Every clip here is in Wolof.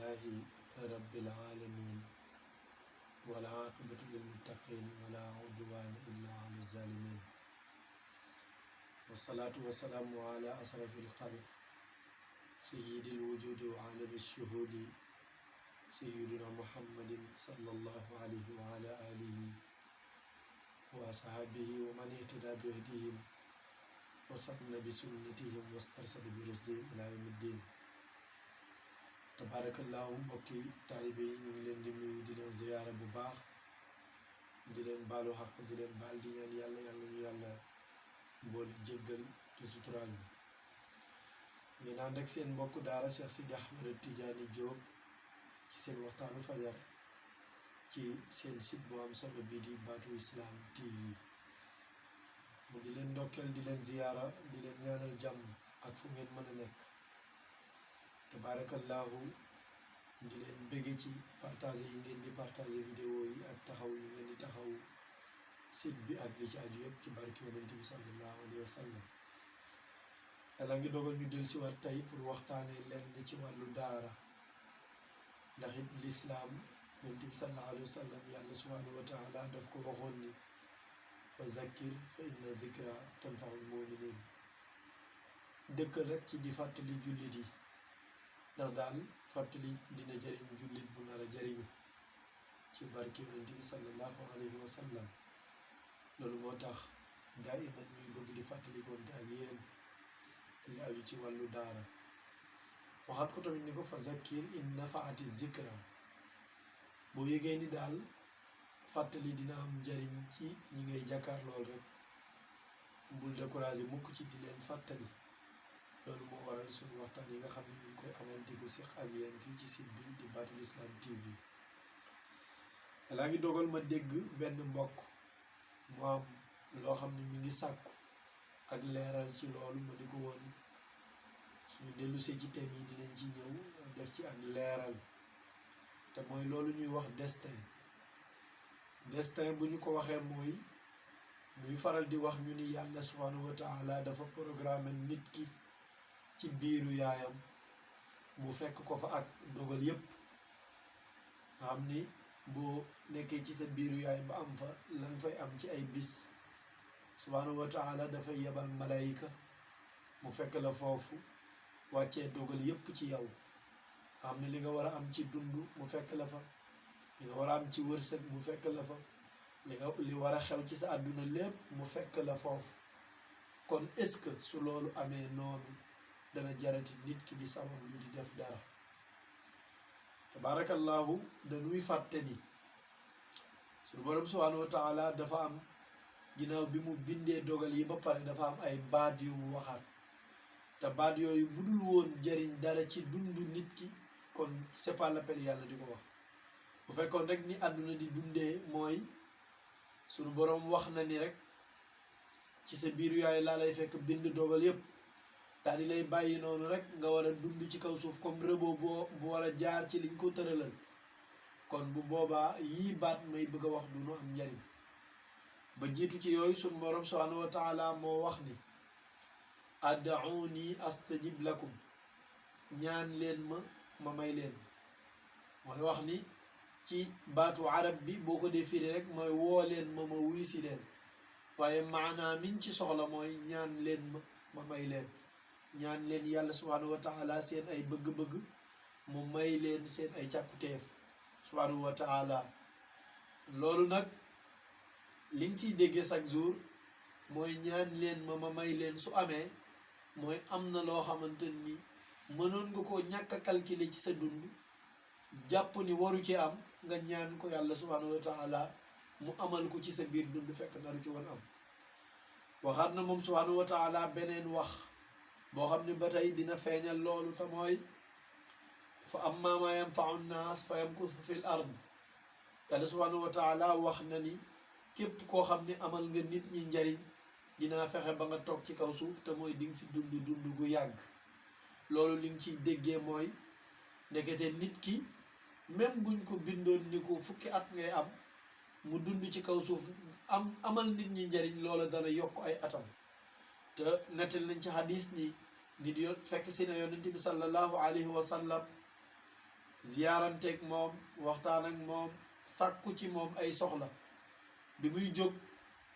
لله رب العالمين والعاقبة للمتقين ولا عدوان إلا على الظالمين والصلاة والسلام على أشرف الخلق سيد الوجود وعالم الشهود سيدنا محمد صلى الله عليه وعلى آله وأصحابه ومن اهتدى بهديهم وسن بسنتهم واسترشد برشدهم إلى يوم الدين. tabarakallahu mbokki taalibe yi ñu ngi leen di nuyu di leen ziyaara bu baax di leen baalu xaq di leen baal di ñaan yàlla ñu yàlla mboole jéggal te suturaal bi ngeen ànd ak seen mbokk daara Cheikh Sidi Ahmed Tidiane Diop ci seen waxtaanu fajar ci seen site bu am solo bii di Baatu Islam TV mu di leen ndokkeel di leen ziyaara di leen ñaanal jàmm ak fu ngeen mën a nekk tabarakallahu di leen bëgge ci partager yi ngeen di partager vidéo yi ak taxaw yi ngeen di taxaw site bi ak li ci aju yëpp ci barke yonent bi sallallahu alayhi wa sallam yàlla ngi dogal ñu del si waat tey pour waxtaane lenn ci wàllu daara ndax it lislaam yonent bi sallallahu alayhi wa sallam yàlla subhanahu wa taala daf ko waxoon ni fa zakkir fa inna zikra tanfaul muminin dëkkal rek ci di fàttali jullit yi ndax daal fàttali dina jëriñ jullit bu nar a jëriñu ci barke yonent bi sallallahu alayhi wa sallam loolu moo tax daa iman ñuy bëgg di fàttalikoonte ak yéen li aju ci wàllu daara waxaat ko tamit ni ko fa zakkir in nafaati zikra boo yëgee ni daal fàttali dina am njëriñ ci ñi ngay jàkkaar lool rek bul découragé mukk ci di leen fàttali loolu moo waral suñu waxtaan yi nga xam ne ñu ngi koy amal di ko seq ak yéen fii ci site bi di Baatu Islam TV laa ngi dogal ma dégg benn mbokk mu am loo xam ne mi ngi sàkku ak leeral ci loolu ma di ko woon suñu dellusee ci thème yi dinañ ci ñëw def ci ak leeral te mooy loolu ñuy wax destin bu ñu ko waxee mooy muy faral di wax ñu ni yàlla subhanahu wa taala dafa programme nit ki ci biiru yaayam mu fekk ko fa ak dogal yépp nga xam ni boo nekkee ci sa biiru yaay ba am fa lan fay am ci ay bis subhanahu wa taala dafay yebal malayka mu fekk la foofu wàccee dogal yépp ci yow nga xam ne li nga war a am ci dund mu fekk la fa li nga war a am ci wërsëg mu fekk la fa li war a xew ci sa àdduna lépp mu fekk la foofu kon est-ce que su loolu amee noonu dana jarati nit ki di sabab lu di def dara tabarakallahu dañuy fàtte ni suñu borom subhanahu wa taala dafa am ginnaaw bi mu bindee dogal yi ba pare dafa am ay baat yu mu waxaat te baat yooyu bu dul woon jariñ dara ci dundu nit ki kon c'est pas l'appel yàlla di ko wax bu fekkoon rek ni àdduna di dundee mooy suñu borom wax na ni rek ci sa biir yaay laa lay fekk bind dogal yépp daal di lay bàyyi noonu rek nga war a dund ci kaw suuf comme rëboo bu war a jaar ci liñ ko tëralal kon bu boobaa yii baat may bëgg a wax du nu am njariñ ba jiitu ci yooyu suñu borom subhanahu wa taala moo wax ni ad'uuni astajib lakum ñaan leen ma may leen mooy wax ni ci baatu arab bi boo ko dee firi rek mooy woo leen ma wuy si leen waaye maanaa min ci soxla mooy ñaan leen ma may leen ñaan leen yàlla subhanahu wa taala seen ay bëgg-bëgg mu may leen seen ay càkkuteef subhanahu wa taala loolu nag liñ ciy déggee chaque jour mooy ñaan leen ma may leen su amee mooy am na loo xamante ni mënoon nga koo ñàkk a calculer ci sa dund jàpp ni waru ci am nga ñaan ko yàlla subhanahu wa taala mu amal ko ci sa biir dund fekk naru ci woon am waxaat na moom subhanahu wa taala beneen wax boo xam ne ba tey dina feeñal loolu te mooy fa ammaa maa yanfa'u nnaas fa yamkusu fil ard yàlla subhanahu wa taala wax na ni képp koo xam ne amal nga nit ñi njariñ dinaa fexe ba nga toog ci kaw suuf te mooy di nga fi dund gu yàgg loolu li nga ciy déggee mooy ndekete nit ki même buñ ko bindoon ni ko fukki at ngay am mu dund ci kaw suuf amal nit ñi njariñ loola dana yokk ay atam te nettal nañ ci hadis ni nit yo fekk si na yonent bi sallallahu alayhi wa sallam ziyaaranteeg moom waxtaan ak moom sàkku ci moom ay soxla bi muy jóg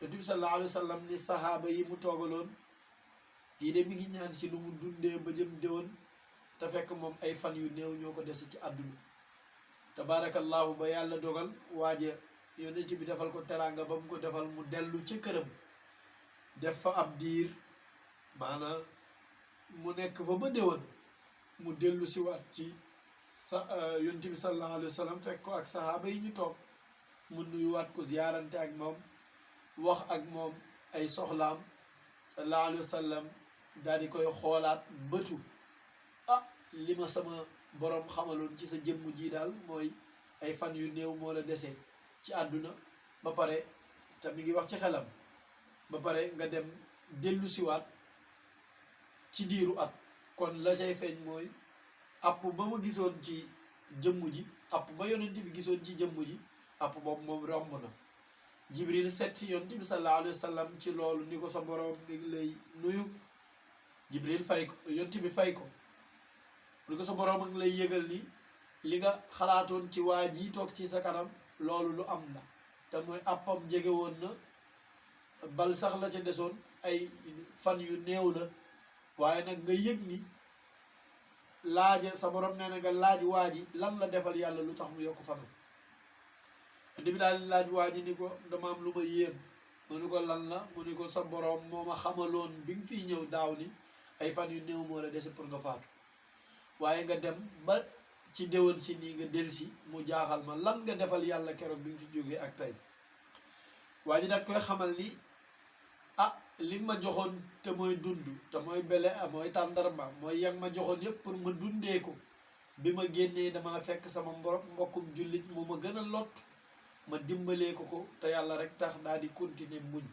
yonent bi sallallahu alayhi wa sallam ni sahaaba yi mu toogaloon kii de mi ngi ñaan si lu mu dundee ba jëm déwén te fekk moom ay fan yu néew ñoo ko dese ci àdduna tabarakallahu ba yàlla dogal waaje yonent bi defal ko teraanga ba mu ko defal mu dellu ci këram def fa ab diir maanaam mu nekk fa ba déwén mu dellu si waat ci yonent bi sallallahu alayhi wa sallam fekk ko ak sahaaba yi ñu toog mu nuyuwaat ko ziyaarante ak moom wax ak moom ay soxlaam sallallahu alayhi wa sallam daal di koy xoolaat bëtu li ma sama borom xamaloon ci sa jëmm ji daal mooy ay fan yu néew moo la dese ci àdduna ba pare te mi ngi wax ci xelam ba pare nga dem dellu siwaat ci diiru at kon la cay feeñ mooy app ba ma gisoon ci jëmm ji app ba yonent bi gisoon ci jëmm ji app boobu moom romb na jibril seet si yonent bi sallallahu alayhi wa sallam ci loolu ni ko sa borom mi ngi lay nuyu jibril fay ko yonent bi fay ko lu ko sa borom a ngi lay yëgal ni li nga xalaatoon ci waa ji toog ci sa kanam loolu lu am la te mooy appam jege woon na bal sax la ca desoon ay fan yu néew la waaye nag nga yëg ni laaja sa borom nee na nga laaj waa ji lan la defal yàlla lu tax mu yokk fanam indi bi daal laaj waa ji ni ko dama am lu ma yéem mu ni ko lan la mu ni ko sa borom moo ma xamaloon bi nga fiy ñëw daaw ni ay fan yu néew moo la dese pour nga faatu waaye nga dem ba ci déwén si nii nga delsi mu jaaxal ma lan nga defal yàlla keroog bi nga fi jógee ak tey waa ji daat koy xamal ni li ma joxoon te mooy dund te mooy bele mooy tàndarma mooy yang ma joxoon yépp pour ma dundee ko bi ma génnee dama fekk sama mbokkum jullit moo ma gën a lot ma dimbalee ko te yàlla rek tax daal di continuer muñ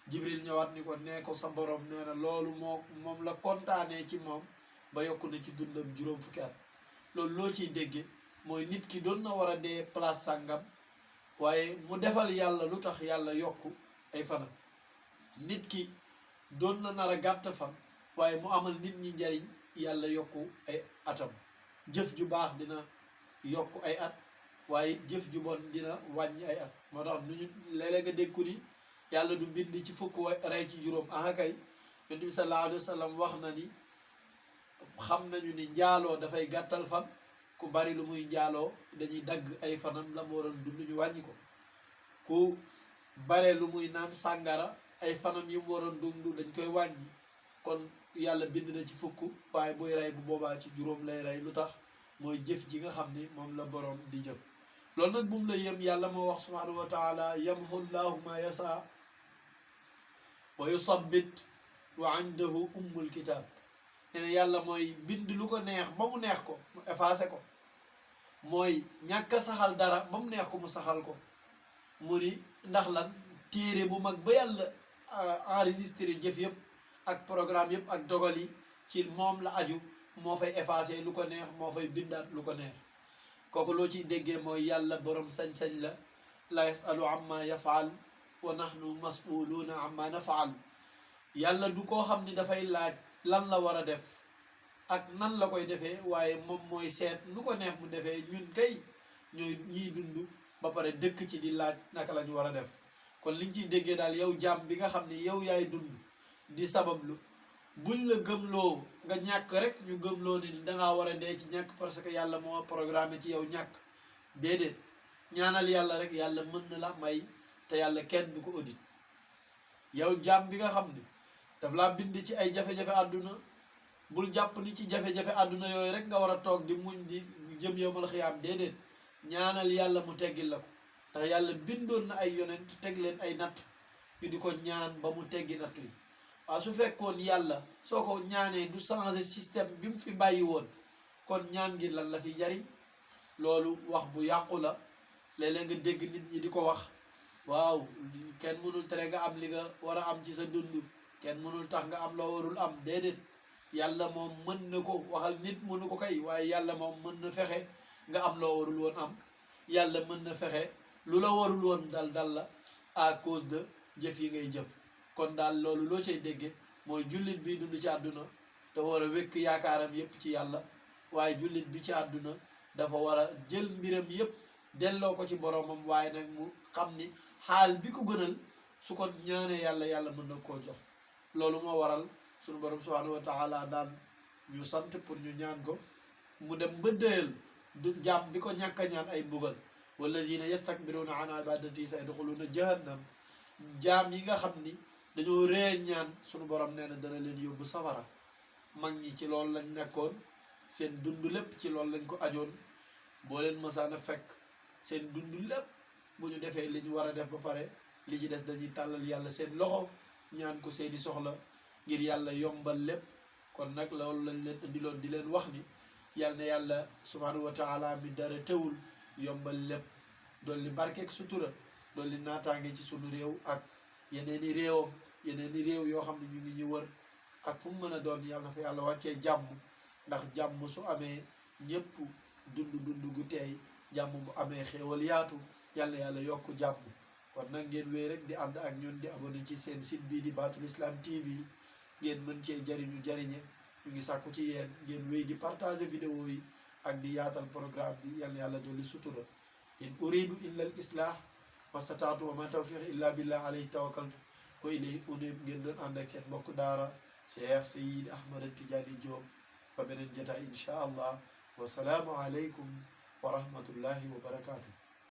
jibril ñëwaat ni ko nee ko sa borom nee na loolu moom la kontaanee ci moom ba yokku na ci dundam juróom fukki at loolu loo ciy dégge mooy nit ki doon na war a dee place sàngam waaye mu defal yàlla lu tax yàlla yokku ay fanam nit ki doon na nar a gàtt fan waaye mu amal nit ñi njariñ yàlla yokku ay atam jëf ju baax dina yokku ay at waaye jëf ju bon dina wàññi ay at moo tax nu ñu léeg-léeg nga dégg ko ni yàlla du bind ci fukk rey ci juróom kay yonent bi sallallahu alayhi wa sallam wax na ni xam nañu ni njaaloo dafay gàttal fan ku bari lu muy njaaloo dañuy dagg ay fanam la mu waroon dund ñu wàññi ko ku bare lu muy naan sàngara ay fanam yi mu waroon dund dañ koy wàññi kon yàlla bind na ci fukk waaye buy rey bu boobaa ci juróom lay rey lu tax mooy jëf ji nga xam ni moom la borom di jëf loolu nag bu mu la yem yàlla moo wax subhanahu wa taala yamhu llahu ma yasa wa yusabbit wa indahu ummul kitab nee na yàlla mooy bind lu ko neex ba mu neex ko mu effacé ko mooy ñàkk a saxal dara ba mu neex ko mu saxal ko mu ni ndax lan téere bu mag ba yàlla enregistré jëf yëpp ak programme yëpp ak dogal yi ci moom la aju moo fay effacé lu ko neex moo fay bindaat lu ko neex kooku loo ciy déggee mooy yàlla borom sañ-sañ la yasalu amma yafaal wa nahnu mas'uluuna amma nafaal yàlla du koo xam ni dafay laaj lan la war a def ak nan la koy defee waaye moom mooy seet nu ko neex mu defee ñun kay ñooy ñiy dund ba pare dëkk ci di laaj naka la ñu war a def kon liñ ciy déggee daal yow jaam bi nga xam ni yow yaay dund di sabablu buñ la gëmloo nga ñàkk rek ñu gëmloo ni dangaa war a dee ci ñàkk parce que yàlla moo programmé ci yow ñàkk déedéet ñaanal yàlla rek yàlla mën na la may te yàlla kenn du ko audit yow jaam bi nga xam ni daf laa bind ci ay jafe-jafe àdduna bul jàpp ni ci jafe-jafe àdduna yooyu rek nga war a toog di muñ di jëm yowmal xiyaam déedéet ñaanal yàlla mu teggil la ko ndax yàlla bindoon na ay yonent teg leen ay nattu ñu di ko ñaan ba mu teggi nattu yi waaw su fekkoon yàlla soo ko ñaanee du changer système bi mu fi bàyyi woon kon ñaan gi lan la fi jariñ loolu wax bu yàqu la léeg-léeg nga dégg nit ñi di ko wax waaw kenn mënul tere nga am li nga war a am ci sa dund kenn mënul tax nga am loo warul am déedéet yàlla moom mën na ko waxal nit mënu ko kay waaye yàlla moom mën na fexe nga am loo warul woon am yàlla mën na fexe lu la warul woon dal la à cause de jëf yi ngay jëf kon daal loolu loo cay dégge mooy jullit bi dund ci àdduna dafa war a wékk yaakaaram yépp ci yàlla waaye jullit bi ci àdduna dafa war a jël mbiram yépp delloo ko ci boromam waaye nag mu xam ni xaal bi ko gënal su ko ñaanee yàlla yàlla mën na koo jox loolu moo waral sunu borom subhanahu wa taala daan ñu sant pour ñu ñaan ko mu dem ba dëyal du jaam bi ko ñàkk a ñaan ay mbugal wallazina yastakbiruna an ibadati sayadxuluna jahannam jaam yi nga xam ni dañoo réer ñaan sunu borom nee na dana leen yóbbu safara mag ñi ci loolu lañ nekkoon seen dund lépp ci loolu lañ ko ajoon boo leen mësaan a fekk seen dund lépp bu ñu defee li ñu war a def ba pare li ci des dañuy tàllal yàlla seen loxo ñaan ko seeni soxla ngir yàlla yombal lépp kon nag loolu lañ leen indiloon di leen wax ni yàlla na yàlla subhanahu wa taala mi dara teewul yombal lépp dolli barkeeg sutura dolli naataange ci sunu réew ak yeneeni réewam yeneeni réew yoo xam ne ñu ngi ñu wër ak fu mu mën a doon yàlla na fa yàlla wàccee jàmm ndax jàmm su amee ñépp dund gu teey jàmm bu amee xéewal yaatu yàlla yàlla yokk jàmm kon nag ngeen wéy rek di ànd ak ñun di abonné ci seen site bii di Baatul Islam TV ngeen mën cee jariñu jariñe ñu ngi sàkku ci yéen ngeen wéy di partager vidéo yi ak di yaatal programme bi yàlla yàlla dolli sutura in uridu illa al islah mastataatu wa ma tawfiq illa billah alayhi tawakkaltu wa ilayhi unib ngeen doon ànd ak seen mbokk daara Cheikh Seydi Ahmad Tidiane Diop fa beneen jotaay insha allah wa salaamu aleykum wa rahmatullahi wa barakatuh